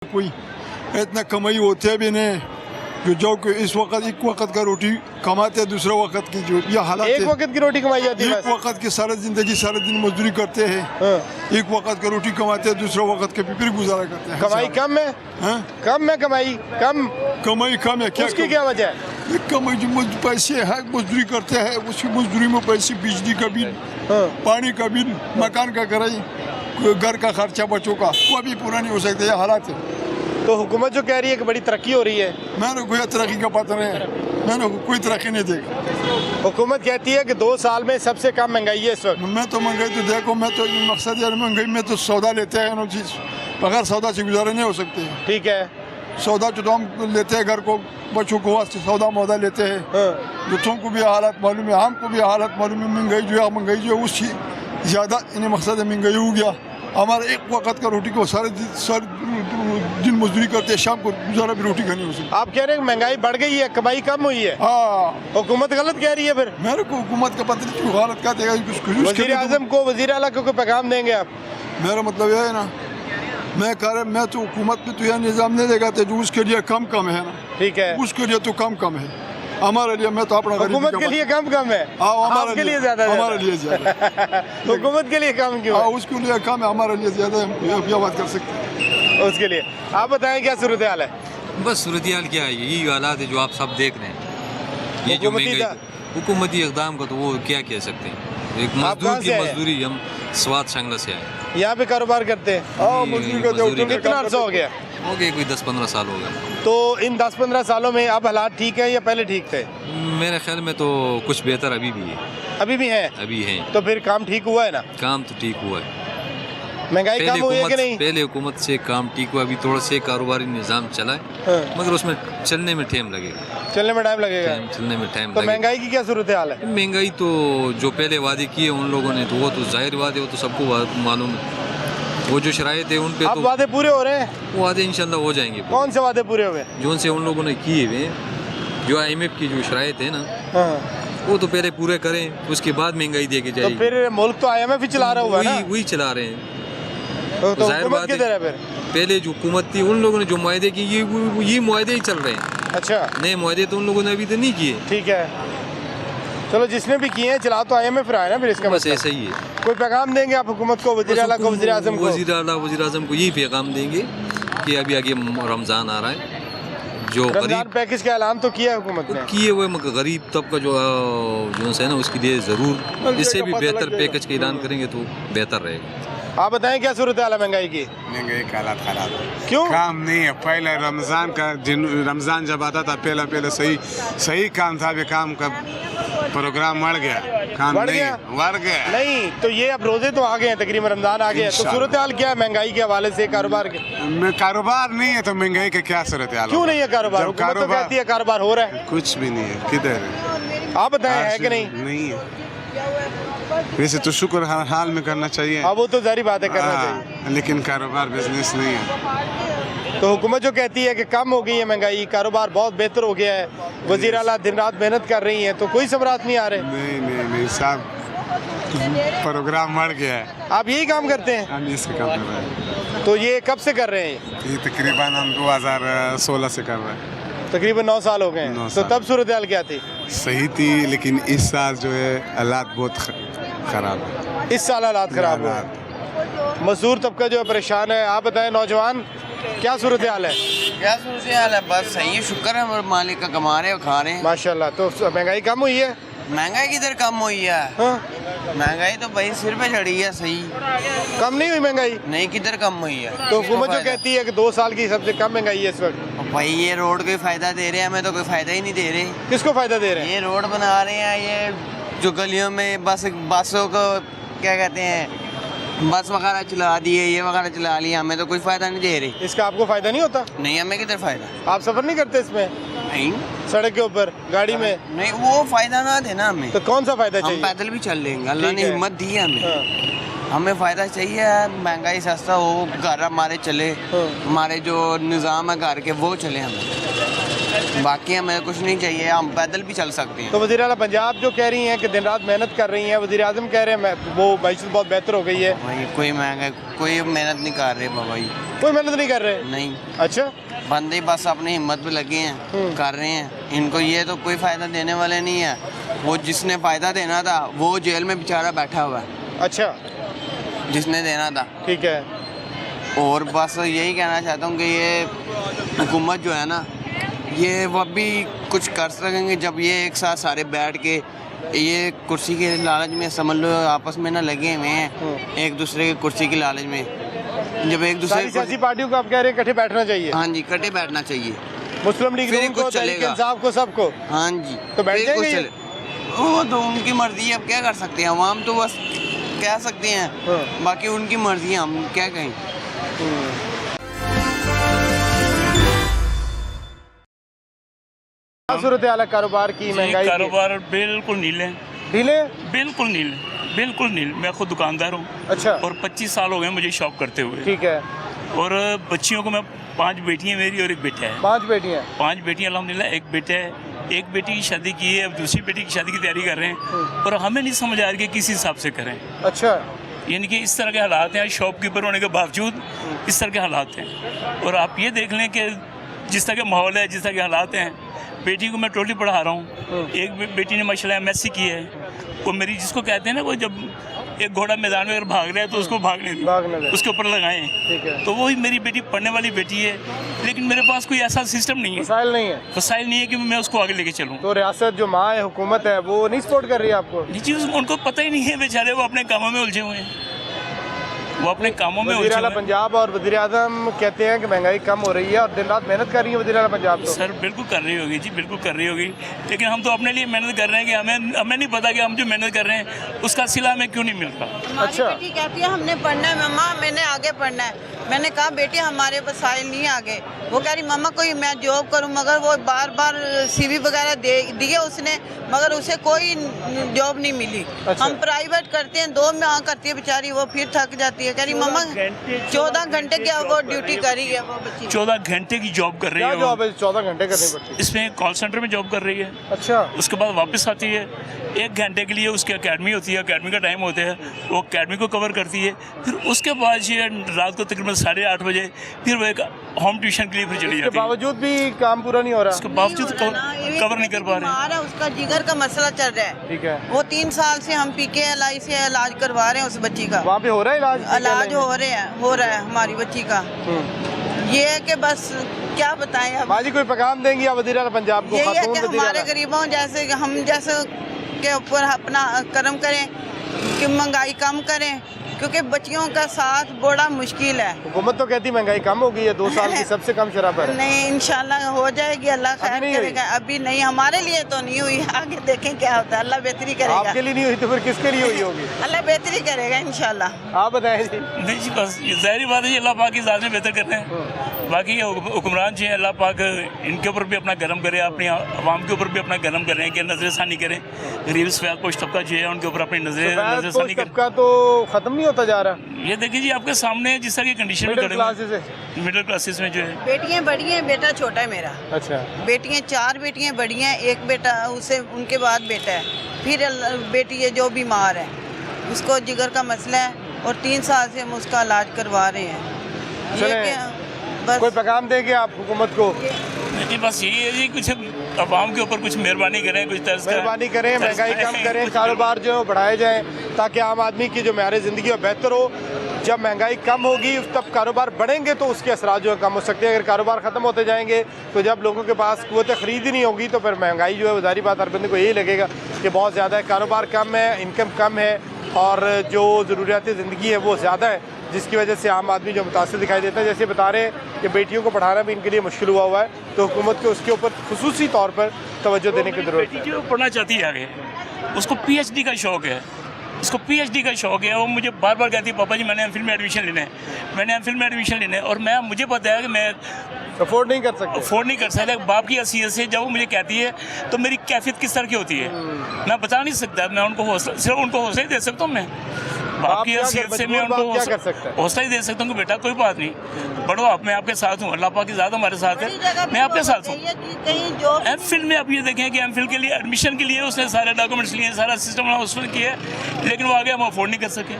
कोई इतना कमाई होते भी नहीं जो इस वक्त एक वक्त का रोटी कमाते हैं, दूसरे वक्त की जो ये हालत एक वक्त की रोटी कमाई जाती है, एक वक्त की सारा जिंदगी सारे दिन मजदूरी करते हैं। एक वक्त का रोटी कमाते हैं, दूसरे वक्त के फिर गुजारा करते हैं। कमाई कम है, कम है कमाई कम है। क्या उसकी क्या वजह है? कमाई जो पैसे है मजदूरी करते हैं, उसकी मजदूरी में पैसे, बिजली का बिल, पानी का बिल, मकान का किराया, घर का खर्चा, बच्चों का, वो अभी पूरा नहीं हो सकता। ये हालात है। तो हुकूमत जो कह रही है कि बड़ी तरक्की हो रही है, मैंने कोई तरक्की का पता नहीं, मैंने कोई तरक्की नहीं देखा। हुकूमत कहती है कि 2 साल में सबसे कम महंगाई है इस वक्त। मैं तो महंगाई तो देखो, मैं तो मकसद यार महंगाई में तो सौदा लेते हैं ना चीज़, बगैर सौदा से गुजारे नहीं हो सकते। ठीक है, सौदा जो तो हम लेते हैं घर को, बच्चों को वास्ते सौदा मौदा लेते हैं। बच्चों को भी हालत मालूम है, हमको भी हालत मालूम है। महंगाई जो है उसकी ज़्यादा इन्हें मकसद है महंगाई हो गया। हमारे एक वक्त का रोटी को सारे दिन मजदूरी करते हैं, शाम को गुजारा भी रोटी खानी हो सकती। आप कह रहे हैं महंगाई बढ़ गई है, कमाई कम हुई है। हाँ, हुकूमत गलत कह रही है। फिर मेरे को हुकूमत का पता नहीं क्यों गलत कहते हैं। वज़ीर आज़म को, वज़ीर आला को पैगाम देंगे आप? मेरा मतलब यह है ना, मैं तो हुकूमत में तो यह निज़ाम नहीं देगा जो उसके लिए कम है ना। ठीक है, उसके लिए तो कम है। हमारे लिए मैं तो अपना हुकूमत के लिए कम है, आपके लिए ज्यादा, हमारे लिए ज्यादा। हुकूमत के लिए कम क्यों? उसके लिए कम है, हमारे लिए ज्यादा है। क्या बात कर सकते हैं उसके लिए? आप बताएं क्या सूरत हाल है? बस सूरत हाल क्या है, यही हालात है जो आप सब देख रहे हैं। ये जो महंगाई, हुकूमती इक़दाम का तो वो क्या कह सकते हैं। एक मजदूर की मजदूरी, हम स्वाद संगला से आए, यहाँ पे कारोबार करते हैं। कितना अर्सा हो गया? कोई 10-15 साल हो गया। तो इन 10-15 सालों में अब हालात ठीक है या पहले ठीक थे? मेरे ख्याल में तो कुछ बेहतर अभी भी है। अभी भी है? अभी है। तो फिर काम ठीक हुआ है ना? काम तो ठीक हुआ है। महंगाई कम हुई है कि नहीं? पहले हुकूमत से काम ठीक हुआ, अभी थोड़ा से कारोबारी निज़ाम चला है, मगर उसमें चलने में टाइम लगेगा। चलने में टाइम लगेगा? चलने में टाइम तो महंगाई की क्या सूरत हाल है? महंगाई तो जो पहले वादे किए उन लोगों ने, तो वो तो जाहिर वादे, वो तो सबको मालूम है। वो जो शरायत है उन पे तो वादे पूरे हो रहे हैं। वो वादे इंशाल्लाह हो जाएंगे। कौन से वादे पूरे हुए? जो उनसे उन लोगों ने किए हुए, जो IMF की जो शरायत है ना, वो तो पहले पूरे करें, उसके बाद महंगाई दे के जाएगी। तो फिर मुल्क तो IMF ही चला रहा हुआ है ना? वही चला रहे हैं। तो जाहिर बात है, फिर पहले जो हुकूमत थी उन लोगों ने जो मुआहदे किए, ये मुआहदे ही चल रहे हैं। अच्छा, नए मुआहदे तो उन लोगों ने अभी तो नहीं किए। ठीक है, चलो जिसने भी किए हैं चला तो IMF रहा है ना। फिर इसका बस ऐसा ही है। कोई पैगाम देंगे आप हुकूमत को, वज़ीर आला को, वज़ीर आज़म को? वज़ीर आज़म को यही पैगाम देंगे कि अभी आगे रमज़ान आ रहा है, जो रमज़ान पैकेज का ऐलान तो किया है हुकूमत ने, किए हुए, मगर गरीब तबका जो है ना, उसके लिए ज़रूर इससे भी बेहतर पैकेज का ऐलान करेंगे तो बेहतर रहेगा। आप बताएं क्या सूरत हाल है महंगाई की? महंगाई का हालात खराब है। क्यों? काम नहीं है। पहले रमज़ान जब आता था, पहले सही काम था। अभी काम का प्रोग्राम बढ़ गया, काम बढ़ गया नहीं। तो ये अब रोजे तो आ गए हैं, तकरीबन रमज़ान आ गया, तो सूरत हाल क्या है महंगाई के हवाले से, कारोबार के? कारोबार नहीं है तो महंगाई का क्या सूरत हाल? क्यों नहीं है कारोबार? हुकूमत तो कहती है कारोबार हो रहा है। कुछ भी नहीं है। किधर है? आप बताएं, है कि नहीं? नहीं है। वैसे तो शुक्र हर हाल में करना चाहिए। अब वो तो जारी बात है, करना चाहिए, लेकिन कारोबार बिजनेस नहीं है। तो हुकूमत जो कहती है कि कम हो गई है महंगाई, कारोबार बहुत बेहतर हो गया है, वज़ीर आला दिन रात मेहनत कर रही हैं, तो कोई सबरात नहीं आ रहे? नहीं साहब, प्रोग्राम बढ़ गया है। आप यही काम करते हैं? हम इससे काम कर रहे हैं। तो ये कब से कर रहे हैं? ये तकरीबन हम 2016 से कर रहे हैं। तकरीबन 9 साल हो गए हैं। तो तब सूरत हाल क्या थी? सही थी, लेकिन इस साल जो है हालात बहुत खराब है। इस साल हालात खराब हुए, मजदूर तबका जो है परेशान है। आप बताएं नौजवान, क्या सूरत हाल है? क्या सूरत हाल है? बस सही है, शुक्र है मालिक का, कमा रहे हैं, खा रहे हैं माशाल्लाह। तो महंगाई कम हुई है? महंगाई किधर कम हुई है? महंगाई तो भाई सिर पे चढ़ी है। सही कम नहीं हुई महंगाई? नहीं, किधर कम हुई है? तो हुकूमत जो कहती है कि 2 साल की सबसे कम महंगाई है इस वक्त। भाई ये रोड कोई फायदा दे रहे हैं, हमें तो कोई फायदा ही नहीं दे रहे। किसको फायदा दे रहे हैं? ये रोड बना रहे हैं, ये जो गलियों में बसों को क्या कहते हैं, बस वगैरह चला दिए, ये वगैरह चला लिया, हमें तो कोई फायदा नहीं दे रही। इसका आपको फायदा नहीं होता? नहीं, हमें किधर फायदा। आप सफर नहीं करते इसमें? नहीं, सड़क के ऊपर गाड़ी में? नहीं, वो फायदा ना देना हमें। तो कौन सा फायदा चाहिए? हम पैदल भी चल लेंगे, अल्लाह ने हिम्मत दी है हमें। हमें फ़ायदा चाहिए, महंगाई सस्ता हो, घर हमारे चले, हमारे जो निज़ाम है घर के वो चले हमें, बाकी हमें कुछ नहीं चाहिए, हम पैदल भी चल सकते हैं। तो वज़ीर आला पंजाब जो कह रही हैं कि दिन रात मेहनत कर रही हैं, वज़ीर आज़म कह रहे हैं वो मईशत बहुत बेहतर हो गई है। भाई कोई महंगाई, कोई मेहनत नहीं कर रहे बाबा जी। कोई मेहनत नहीं कर रहे? नहीं, अच्छा, बंदे बस अपनी हिम्मत पे लगे हैं, कर रहे हैं। इनको ये तो कोई फ़ायदा देने वाले नहीं है। वो जिसने फ़ायदा देना था वो जेल में बेचारा बैठा हुआ है, अच्छा, जिसने देना था। ठीक है। और बस यही कहना चाहता हूँ कि ये हुकूमत जो है ना, ये वो भी कुछ कर सकेंगे जब ये एक साथ सारे बैठ के ये कुर्सी के लालच में समझ लो आपस में ना लगे हुए हैं, एक दूसरे की कुर्सी की लालच में। जब एक दूसरे सारी सियासी पार्टियों को आप कह रहे हैं इकट्ठे बैठना चाहिए? हाँ जी, इकट्ठे बैठना चाहिए। मुस्लिम लीग फिर को, कुछ तहरीक चलेगा। इंसाफ को, सबको। हाँ जी, तो बैठ फिर जाएंगे कुछ ये? वो तो उनकी मर्जी है, अब क्या कर सकते हैं। अवाम तो बस कह सकते हैं, बाकी उनकी मर्जी है, हम क्या कहें। सूरत हाल कारोबार की, महंगाई की? कारोबार बिल्कुल नील है, ढीले? बिल्कुल नील, बिल्कुल नील। मैं खुद दुकानदार हूँ अच्छा, और 25 साल हो गए मुझे शॉप करते हुए। ठीक है। और बच्चियों को मैं 5 बेटियाँ मेरी और एक बेटा है। 5 बेटियाँ? 5 बेटियाँ अल्हम्दुलिल्लाह, एक बेटा है। एक बेटी की शादी की है, अब दूसरी बेटी की शादी की तैयारी कर रहे हैं और हमें नहीं समझ आ रही कि किस हिसाब से करें। अच्छा, यानी कि इस तरह के हालात हैं, शॉपकीपर होने के बावजूद इस तरह के हालात हैं। और आप ये देख लें कि जिस तरह के माहौल है, जिस तरह के हालात हैं, बेटी को मैं टोटली पढ़ा रहा हूँ। एक बेटी ने माशाल्लाह MSc की है। वो मेरी जिसको कहते हैं ना, वो जब एक घोड़ा मैदान में अगर भाग रहा है तो उसको भागने दें, उसके ऊपर लगाएं। ठीक है। तो वही मेरी बेटी पढ़ने वाली बेटी है, लेकिन मेरे पास कोई ऐसा सिस्टम नहीं है, वसाइल नहीं है। वसाइल नहीं है कि मैं उसको आगे लेके चलूँ। तो रियासत जो माँ है, हुकूमत है, वो नहीं सपोर्ट कर रही है आपको? जी, उनको पता ही नहीं है बेचारे, वो अपने कामों में उलझे हुए हैं, वो अपने कामों में वज़ीर उलझे आला हुए हैं। पंजाब और वज़ीर आज़म कहते हैं कि महंगाई कम हो रही है और दिन रात मेहनत कर रही है वज़ीर आला पंजाब। तो सर बिल्कुल कर रही होगी जी, बिल्कुल कर रही होगी, लेकिन हम तो अपने लिए मेहनत कर रहे हैं कि हमें नहीं पता कि हम जो मेहनत कर रहे हैं उसका सिला हमें क्यों नहीं मिल रहा। अच्छा। हमारी बेटी कहती है हमने पढ़ना है मम्मा, मैंने आगे पढ़ना है। मैंने कहा बेटी हमारे वसाइल नहीं आगे। वो कह रही मम्मा कोई मैं जॉब करूं, मगर वो बार बार CV वगैरह दिए उसने, मगर उसे कोई जॉब नहीं मिली। अच्छा। हम प्राइवेट करते हैं, 2 माह करती है बेचारी, वो फिर थक जाती है। कह रही मम्मा 14 घंटे की वो ड्यूटी करी है वो बच्ची। 14 घंटे की जॉब कर रही क्या है जॉब वो। है 14 घंटे करनी पड़ती है? इसमें कॉल सेंटर में जॉब कर रही है। अच्छा, उसके बाद वापस आती है, 1 घंटे के लिए उसकी अकेडमी होती है, अकेडमी का टाइम होता है, वो अकेडमी को कवर करती है। फिर उसके बाद ये रात को तकरीबन 8:30 बजे फिर वो एक होम ट्यूशन के लिए फिर चली इसके जाती है। बावजूद भी काम पूरा नहीं हो रहा। उसके बावजूद कवर नहीं कर पा रहे। बीमार है, उसका जिगर का मसला चल रहा है। ठीक है। वो 3 साल से हम PKLI से इलाज करवा रहे हैं उस बच्ची का। वहाँ पे हो रहा है इलाज? हो रहा है हमारी बच्ची का। ये है कि बस क्या बताएं अब। माँ जी कोई पैगाम देंगी या वज़ीर आला पंजाब को? यही है खातून कि वज़ीर हमारे आला। गरीबों जैसे हम जैसे के ऊपर अपना कर्म करें कि महंगाई कम करें, क्योंकि बच्चियों का साथ बड़ा मुश्किल है। हुकूमत तो कहती महंगाई कम हो गई है, 2 साल की सबसे कम शरह पर है। नहीं, इंशाल्लाह हो जाएगी, अल्लाह खैर नहीं हुई? करेगा। अभी नहीं, हमारे लिए तो नहीं हुई, आगे देखें क्या होता है, अल्लाह बेहतरी करेगा। आपके लिए नहीं हुई तो फिर किसके लिए हुई होगी? अल्लाह बेहतरी करेगा इंशाल्लाह। आप बताएं जी। नहीं जी, बस ये ज़ाहिर बात है, ये अल्लाह पाक की ज़ात में बेहतर कर रहे हैं। बाकी ये हुक्मरान जी हैं, अल्लाह पाक इनके ऊपर भी अपना करम करे, अपनी आवाम के ऊपर भी अपना करम करें कि नजरसानी करें। गरीब सफेद पोश तबका जो है उनके ऊपर अपनी नजरसानी करें। सबका तो खत्म नहीं होता जा रहा। ये देखिए जी, आपके सामने जिस तरह की कंडीशन में मिडिल खड़े क्लासेस है। हुए, मिडिल क्लासेस में जो है। बेटियां बड़ी हैं, बेटा छोटा है मेरा। अच्छा, बेटियां 4 बेटियां बड़ी हैं, एक बेटा उससे उनके बाद बेटा है, फिर बेटी है जो बीमार है, उसको जिगर का मसला है और 3 साल से हम उसका इलाज करवा रहे हैं। ये चलें। क्या बस कोई पैगाम देंगे आप हुकूमत को? नहीं, बस यही है जी, कुछ आवाम के ऊपर कुछ मेहरबानी करें, कुछ तर्ज का- मेहरबानी करें, तर्ज महंगाई का- कम करें, कुछ- कारोबार जो है बढ़ाए जाएं ताकि आम आदमी की जो मेयार ज़िंदगी है बेहतर हो। जब महंगाई कम होगी तब कारोबार बढ़ेंगे तो उसके असरात जो है कम हो सकते हैं। अगर कारोबार ख़त्म होते जाएंगे तो जब लोगों के पास क़ुव्वत ख़रीद ही नहीं होगी तो फिर महंगाई जो है वो ज़ाहिर बात हर बंदे को यही लगेगा कि बहुत ज़्यादा है, कारोबार कम है, इनकम कम है और जो ज़रूरियात ज़िंदगी है वो ज़्यादा है, जिसकी वजह से आम आदमी जो मुतासर दिखाई देता है। जैसे बता रहे हैं कि बेटियों को पढ़ाना भी इनके लिए मुश्किल हुआ है, तो हुकूमत को उसके ऊपर खुसूसी तौर पर तवज्जो देने की ज़रूरत है। बेटी जो पढ़ना चाहती है आगे, उसको PhD का शौक़ है, उसको PhD का शौक़ है। वो मुझे बार बार कहती है पापा जी मैंने MPhil में एडमिशन लेना है, मैंने MPhil में एडमिशन लेना है। और मुझे पता है कि मैं अफोर्ड नहीं कर सकते। अफोर्ड नहीं कर सकता। बाप की हैसियत से जब वो मुझे कहती है तो मेरी कैफियत किस तरह की होती है मैं बता नहीं सकता। मैं उनको सिर्फ उनको हौसला ही दे सकता हूँ। मैं बाप की हैसियत से मैं उनको हौसला ही दे सकता हूँ कि बेटा कोई बात नहीं, बढ़ो आप, मैं आपके साथ हूँ, अल्लाह पाक की ज़ात हमारे साथ है, मैं आपके साथ हूँ। MPhil में आप ये देखें कि MPhil के लिए एडमिशन के लिए उसने सारे डॉक्यूमेंट्स लिए, सारा सिस्टम उसने किया, लेकिन वो आगे हम अफोर्ड नहीं कर सके।